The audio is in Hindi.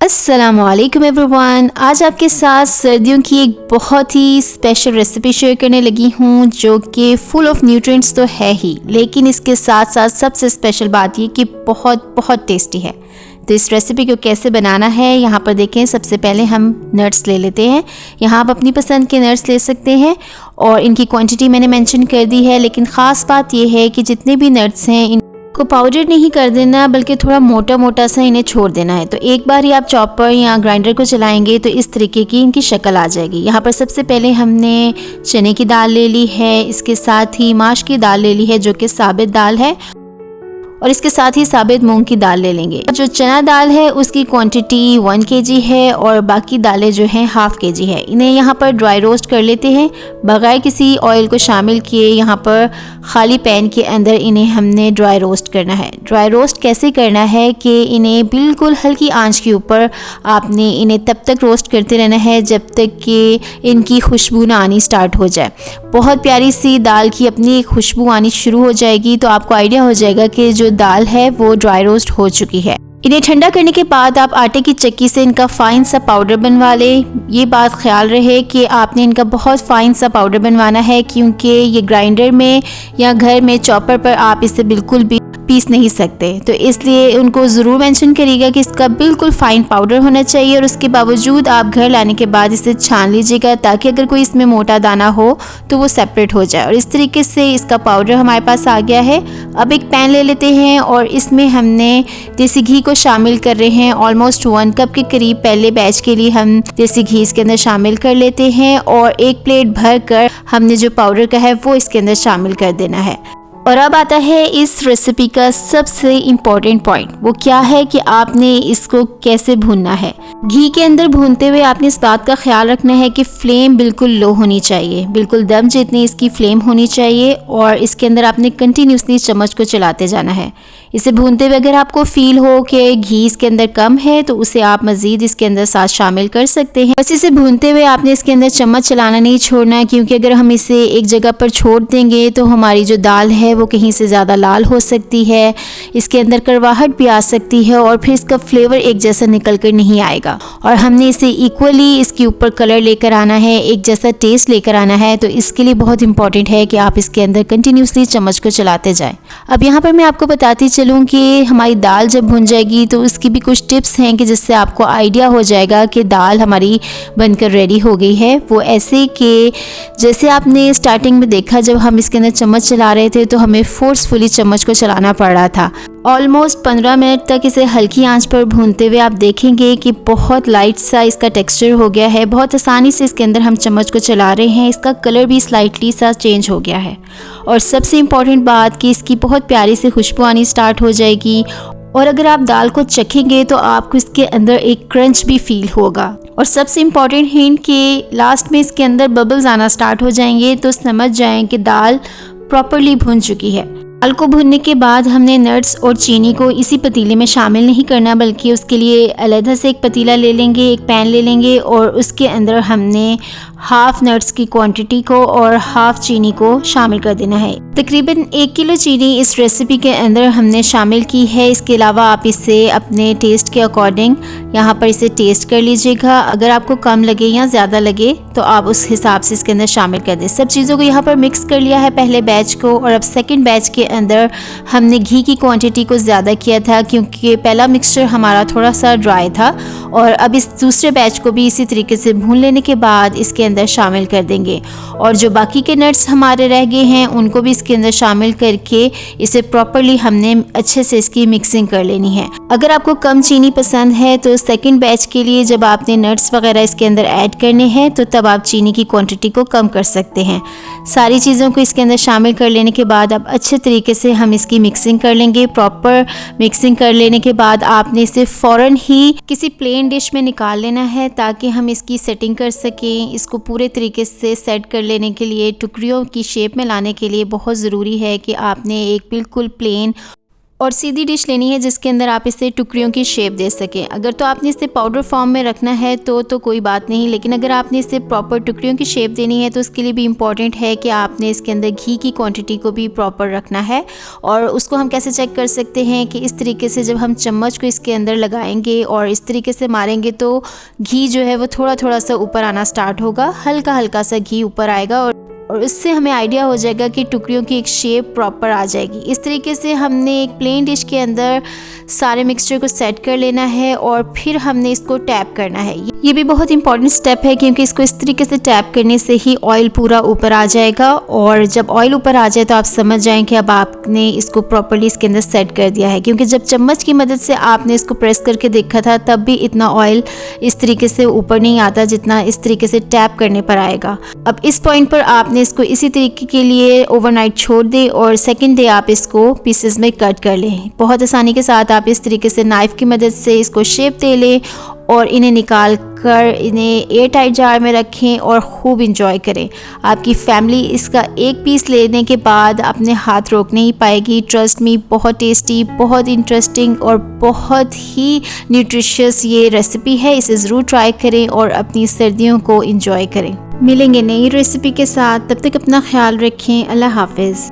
अस्सलामुअलैकुम एवरीवन। आज आपके साथ सर्दियों की एक बहुत ही स्पेशल रेसिपी शेयर करने लगी हूँ जो कि फुल ऑफ न्यूट्रिएंट्स तो है ही, लेकिन इसके साथ साथ सबसे स्पेशल बात ये कि बहुत बहुत टेस्टी है। तो इस रेसिपी को कैसे बनाना है यहाँ पर देखें। सबसे पहले हम नट्स ले लेते हैं। यहाँ आप अपनी पसंद के नट्स ले सकते हैं और इनकी क्वांटिटी मैंने मेंशन कर दी है, लेकिन ख़ास बात यह है कि जितने भी नट्स हैं को पाउडर नहीं कर देना, बल्कि थोड़ा मोटा मोटा सा इन्हें छोड़ देना है। तो एक बार ही आप चॉपर या ग्राइंडर को चलाएंगे तो इस तरीके की इनकी शक्ल आ जाएगी। यहाँ पर सबसे पहले हमने चने की दाल ले ली है, इसके साथ ही माश की दाल ले ली है जो कि साबित दाल है, और इसके साथ ही साबित मूंग की दाल ले लेंगे। जो चना दाल है उसकी क्वांटिटी 1 kg है और बाकी दालें जो हैं ½ kg है। इन्हें यहाँ पर ड्राई रोस्ट कर लेते हैं बगैर किसी ऑयल को शामिल किए। यहाँ पर खाली पैन के अंदर इन्हें हमने ड्राई रोस्ट करना है। ड्राई रोस्ट कैसे करना है कि इन्हें बिल्कुल हल्की आंच के ऊपर आपने इन्हें तब तक रोस्ट करते रहना है जब तक कि इनकी खुशबू ना आनी स्टार्ट हो जाए। बहुत प्यारी सी दाल की अपनी खुशबू आनी शुरू हो जाएगी तो आपको आइडिया हो जाएगा कि जो दाल है वो ड्राई रोस्ट हो चुकी है। इन्हें ठंडा करने के बाद आप आटे की चक्की से इनका फाइन सा पाउडर बनवा लें। ये बात ख्याल रहे कि आपने इनका बहुत फाइन सा पाउडर बनवाना है, क्योंकि ये ग्राइंडर में या घर में चॉपर पर आप इसे बिल्कुल भी पीस नहीं सकते। तो इसलिए उनको ज़रूर मेंशन करिएगा कि इसका बिल्कुल फाइन पाउडर होना चाहिए, और उसके बावजूद आप घर लाने के बाद इसे छान लीजिएगा ताकि अगर कोई इसमें मोटा दाना हो तो वो सेपरेट हो जाए। और इस तरीके से इसका पाउडर हमारे पास आ गया है। अब एक पैन ले लेते हैं और इसमें हमने देसी घी को शामिल कर रहे हैं। ऑलमोस्ट 1 कप के करीब पहले बैच के लिए हम देसी घी इसके अंदर शामिल कर लेते हैं, और 1 प्लेट भर कर हमने जो पाउडर का है वो इसके अंदर शामिल कर देना है। और अब आता है इस रेसिपी का सबसे इम्पॉर्टेंट पॉइंट। वो क्या है कि आपने इसको कैसे भूनना है। घी के अंदर भूनते हुए आपने इस बात का ख्याल रखना है कि फ्लेम बिल्कुल लो होनी चाहिए, बिल्कुल दम जितनी इसकी फ्लेम होनी चाहिए, और इसके अंदर आपने कंटिन्यूसली चम्मच को चलाते जाना है। इसे भूनते हुए अगर आपको फील हो कि घी इसके अंदर कम है तो उसे आप मज़ीद इसके अंदर साथ शामिल कर सकते हैं। बस इसे भूनते हुए आपने इसके अंदर चम्मच चलाना नहीं छोड़ना, क्योंकि अगर हम इसे एक जगह पर छोड़ देंगे तो हमारी जो दाल है वो कहीं से ज़्यादा लाल हो सकती है, इसके अंदर कड़वाहट भी आ सकती है, और फिर इसका फ्लेवर एक जैसा निकल कर नहीं आएगा। और हमने इसे इक्वली इसके ऊपर कलर लेकर आना है, एक जैसा टेस्ट लेकर आना है। तो इसके लिए बहुत इंपॉर्टेंट है कि आप इसके अंदर कंटिन्यूसली चम्मच को चलाते जाएं। अब यहाँ पर मैं आपको बताती चलूँ कि हमारी दाल जब भुन जाएगी तो उसकी भी कुछ टिप्स हैं कि जिससे आपको आइडिया हो जाएगा कि दाल हमारी बनकर रेडी हो गई है। वो ऐसे कि जैसे आपने स्टार्टिंग में देखा जब हम इसके अंदर चम्मच चला रहे थे तो हमें फोर्सफुली चम्मच को चलाना पड़ रहा था। ऑलमोस्ट 15 मिनट तक इसे हल्की आंच पर भूनते हुए आप देखेंगे कि बहुत लाइट सा इसका टेक्सचर हो गया है। बहुत आसानी से इसके अंदर हम चम्मच को चला रहे हैं। इसका कलर भी स्लाइटली सा चेंज हो गया है, और सबसे इम्पॉर्टेंट बात कि इसकी बहुत प्यारी सी खुशबू आनी स्टार्ट हो जाएगी। और अगर आप दाल को चखेंगे तो आपको इसके अंदर एक क्रंच भी फील होगा। और सबसे इम्पॉर्टेंट हिंट कि लास्ट में इसके अंदर बबल्स आना स्टार्ट हो जाएंगे तो समझ जाएं कि दाल प्रॉपरली भुन चुकी है। दाल को भुनने के बाद हमने नट्स और चीनी को इसी पतीले में शामिल नहीं करना, बल्कि उसके लिए अलग से एक पतीला ले लेंगे, एक पैन ले लेंगे, और उसके अंदर हमने ½ नट्स की क्वांटिटी को और ½ चीनी को शामिल कर देना है। तकरीबन 1 किलो चीनी इस रेसिपी के अंदर हमने शामिल की है। इसके अलावा आप इसे अपने टेस्ट के अकॉर्डिंग यहाँ पर इसे टेस्ट कर लीजिएगा। अगर आपको कम लगे या ज़्यादा लगे तो आप उस हिसाब से इसके अंदर शामिल कर दें। सब चीज़ों को यहाँ पर मिक्स कर लिया है पहले बैच को, और अब सेकेंड बैच के अंदर हमने घी की क्वांटिटी को ज़्यादा किया था क्योंकि पहला मिक्सचर हमारा थोड़ा सा ड्राई था। और अब इस दूसरे बैच को भी इसी तरीके से भून लेने के बाद इसके अंदर शामिल कर देंगे, और जो बाकी के नट्स हमारे रह गए हैं उनको भी इसके अंदर शामिल करके इसे प्रॉपरली हमने अच्छे से इसकी मिक्सिंग कर लेनी है। अगर आपको कम चीनी पसंद है तो सेकंड बैच के लिए जब आपने नट्स वगैरह इसके अंदर ऐड करने हैं तो तब आप चीनी की क्वांटिटी को कम कर सकते हैं। सारी चीज़ों को इसके अंदर शामिल कर लेने के बाद अब अच्छे तरीके से हम इसकी मिक्सिंग कर लेंगे। प्रॉपर मिक्सिंग कर लेने के बाद आपने इसे फ़ौरन ही किसी प्लेन डिश में निकाल लेना है ताकि हम इसकी सेटिंग कर सकें। इसको पूरे तरीके से सेट कर लेने के लिए, टुकड़ियों की शेप में लाने के लिए बहुत ज़रूरी है कि आपने एक बिल्कुल प्लेन और सीधी डिश लेनी है जिसके अंदर आप इसे टुकड़ियों की शेप दे सकें। अगर तो आपने इसे पाउडर फॉर्म में रखना है तो कोई बात नहीं, लेकिन अगर आपने इसे प्रॉपर टुकड़ियों की शेप देनी है तो उसके लिए भी इम्पॉर्टेंट है कि आपने इसके अंदर घी की क्वांटिटी को भी प्रॉपर रखना है। और उसको हम कैसे चेक कर सकते हैं कि इस तरीके से जब हम चम्मच को इसके अंदर लगाएंगे और इस तरीके से मारेंगे तो घी जो है वो थोड़ा थोड़ा सा ऊपर आना स्टार्ट होगा, हल्का हल्का सा घी ऊपर आएगा और इससे हमें आइडिया हो जाएगा कि टुकड़ियों की एक शेप प्रॉपर आ जाएगी। इस तरीके से हमने एक प्लेन डिश के अंदर सारे मिक्सचर को सेट कर लेना है और फिर हमने इसको टैप करना है। ये भी बहुत इंपॉर्टेंट स्टेप है क्योंकि इसको इस तरीके से टैप करने से ही ऑयल पूरा ऊपर आ जाएगा और जब ऑयल ऊपर आ जाए तो आप समझ जाएं कि अब आपने इसको प्रॉपर्ली इसके अंदर सेट कर दिया है, क्योंकि जब चम्मच की मदद से आपने इसको प्रेस करके देखा था तब भी इतना ऑयल इस तरीके से ऊपर नहीं आता जितना इस तरीके से टैप करने पर आएगा। अब इस पॉइंट पर आपने इसको इसी तरीके के लिए ओवरनाइट छोड़ दें और सेकेंड डे आप इसको पीसेस में कट कर लें। बहुत आसानी के साथ आप इस तरीके से नाइफ़ की मदद से इसको शेप दे लें और इन्हें निकाल कर इन्हें एयर टाइट जार में रखें और खूब इंजॉय करें। आपकी फैमिली इसका एक पीस लेने के बाद अपने हाथ रोक नहीं पाएगी। ट्रस्ट मी, बहुत टेस्टी, बहुत इंटरेस्टिंग और बहुत ही न्यूट्रिशियस ये रेसिपी है। इसे ज़रूर ट्राई करें और अपनी सर्दियों को इंजॉय करें। मिलेंगे नई रेसिपी के साथ, तब तक अपना ख्याल रखें। अल्लाह हाफिज़।